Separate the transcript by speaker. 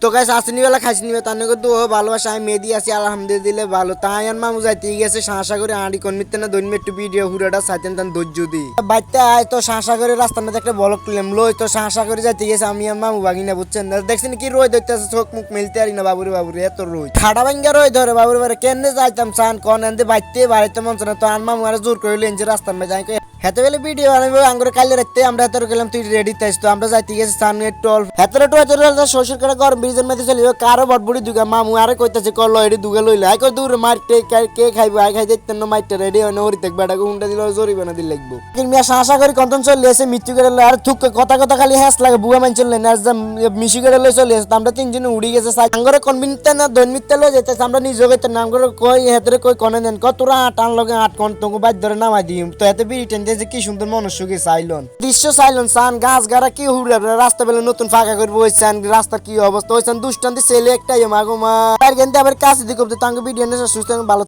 Speaker 1: তো গাইস আসেনি বেলা খাইছি নিবে তার নাকি তো ভালোবাসা আমি মেদি আছি আলহামদুলিল্লাহ ভালো তাই আর মামু যাইতে গেছে শাঁসা করে আড়ি কোন মিতে না দৈন্য একটু ভিডিও হুড়াটা সাইতেন তান ধৈর্য দি বাইতে আয় তো শাঁসা করে রাস্তার মধ্যে একটা বলক তুললাম লই তো শাঁসা করে যাইতে গেছে আমি আর মামু বাগি না বুঝছেন দেখছেন কি রোদ ধরতেছে চোখ মুখ মেলতে পারি না বাবুরে বাবুরে এত রোদ খাড়া ভাঙ্গা রোদ ধরে বাবুরে বারে কেনে যাইতাম চান কন এনতে বাইতে বাড়িতে মন না তো আর মামু আর জোর করে লেন যে রাস্তার মধ্যে যাই হেতে বেলে ভিডিও বানাবো আঙ্গুরে কালে রাখতে আমরা হেতরে গেলাম তুই রেডি তাইস তো আমরা যাইতে গেছি সামনে টল হেতরে তো শ্বশুর করে গরম ব্রিজের মধ্যে চলে কারো বটবুড়ি দুগা মামু আরে কইতাছে কল এডি দুগা লইলে আই কই দূর মারতে কে খাইবো আই খাই দেখতেন না মাইতে রেডি হই না হরি দেখ বেটা গুন্ডা দিল জরিবে না দিল লাগবো মিয়া শাসা করে কন্তন চলে এসে মৃত্যু করে আর থুক কথা কথা খালি হ্যাস লাগে বুয়া মান চললে না মিশি করে লই চলে এসে আমরা তিনজন উড়ি গেছে আঙ্গুরে কোন মিনিটে না 2 মিনিটে লই যেতেছে আমরা নিজে কইতে নাম করে কই হেতরে কই কোনে দেন কত তোরা টান লগে 8 কোন তোকে বাদ ধরে নামাই দিম তো এতে বিড়ি টেন যে কি সুন্দর মনুষ্যকে চাইলন দৃশ্য চাইলন সান গাছ গাড়া কি হুড়ে রাস্তা বেলে নতুন ফাঁকা করবো ওই সান রাস্তার কি অবস্থা ওই সান দুষ্টান্তি ছেলে একটাই মাগো মা তার গেন্দে আবার কাছে দিকে তাঙ্গ ভিডিও সুস্থ ভালো